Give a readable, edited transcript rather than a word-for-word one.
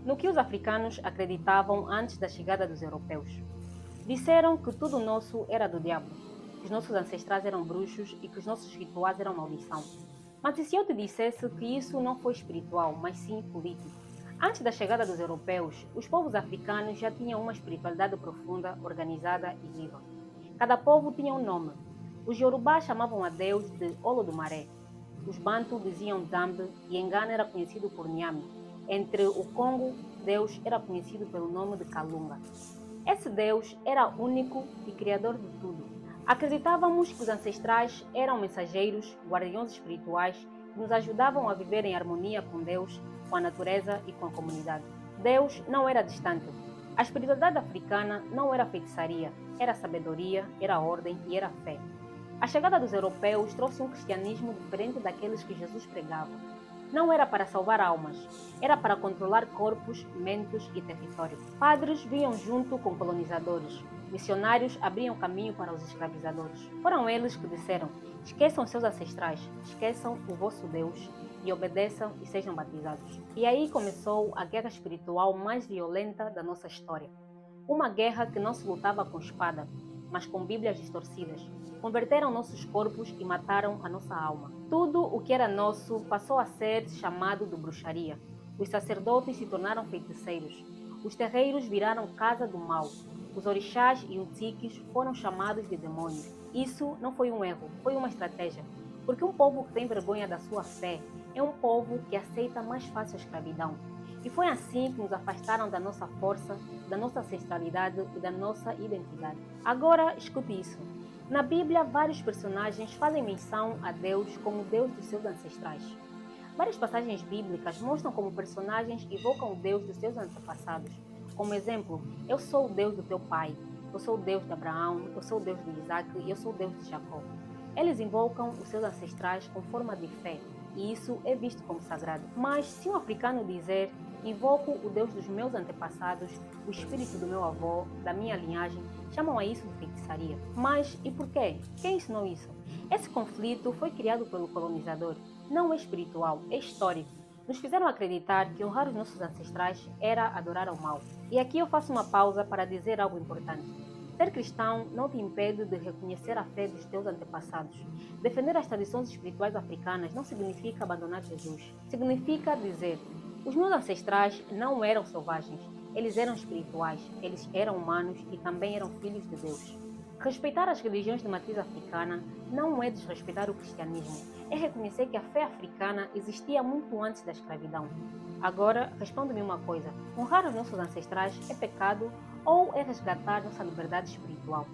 no que os africanos acreditavam antes da chegada dos europeus. Disseram que tudo nosso era do diabo, que os nossos ancestrais eram bruxos e que os nossos rituais eram maldição. Mas e se eu te dissesse que isso não foi espiritual, mas sim político? Antes da chegada dos europeus, os povos africanos já tinham uma espiritualidade profunda, organizada e viva. Cada povo tinha um nome. Os Yorubá chamavam a Deus de Olodumare. Os Bantu diziam Zambe e em Ghana era conhecido por Nyami. Entre o Congo, Deus era conhecido pelo nome de Kalunga. Esse Deus era único e criador de tudo. Acreditávamos que os ancestrais eram mensageiros, guardiões espirituais que nos ajudavam a viver em harmonia com Deus, com a natureza e com a comunidade. Deus não era distante. A espiritualidade africana não era feitiçaria, era sabedoria, era ordem e era fé. A chegada dos europeus trouxe um cristianismo diferente daqueles que Jesus pregava. Não era para salvar almas, era para controlar corpos, mentes e território. Padres vinham junto com colonizadores. Missionários abriam caminho para os escravizadores. Foram eles que disseram: esqueçam seus ancestrais, esqueçam o vosso Deus e obedeçam e sejam batizados. E aí começou a guerra espiritual mais violenta da nossa história. Uma guerra que não se lutava com espada, mas com bíblias distorcidas. Converteram nossos corpos e mataram a nossa alma. Tudo o que era nosso passou a ser chamado de bruxaria. Os sacerdotes se tornaram feiticeiros. Os terreiros viraram casa do mal. Os orixás e untiques foram chamados de demônios. Isso não foi um erro, foi uma estratégia. Porque um povo que tem vergonha da sua fé é um povo que aceita mais fácil a escravidão. E foi assim que nos afastaram da nossa força, da nossa ancestralidade e da nossa identidade. Agora, escute isso. Na Bíblia, vários personagens fazem menção a Deus como o Deus dos seus ancestrais. Várias passagens bíblicas mostram como personagens evocam o Deus dos seus antepassados. Como exemplo, eu sou o Deus do teu pai, eu sou o Deus de Abraão, eu sou o Deus de Isaac e eu sou o Deus de Jacó. Eles invocam os seus ancestrais com forma de fé, e isso é visto como sagrado. Mas se um africano dizer: invoco o Deus dos meus antepassados, o espírito do meu avô, da minha linhagem, chamam a isso de feitiçaria. Mas e por quê? Quem ensinou isso? Esse conflito foi criado pelo colonizador. Não é espiritual, é histórico. Nos fizeram acreditar que honrar os nossos ancestrais era adorar ao mal. E aqui eu faço uma pausa para dizer algo importante. Ser cristão não te impede de reconhecer a fé dos teus antepassados. Defender as tradições espirituais africanas não significa abandonar Jesus. Significa dizer: os meus ancestrais não eram selvagens, eles eram espirituais, eles eram humanos e também eram filhos de Deus. Respeitar as religiões de matriz africana não é desrespeitar o cristianismo, é reconhecer que a fé africana existia muito antes da escravidão. Agora, responde-me uma coisa: honrar os nossos ancestrais é pecado ou é resgatar nossa liberdade espiritual?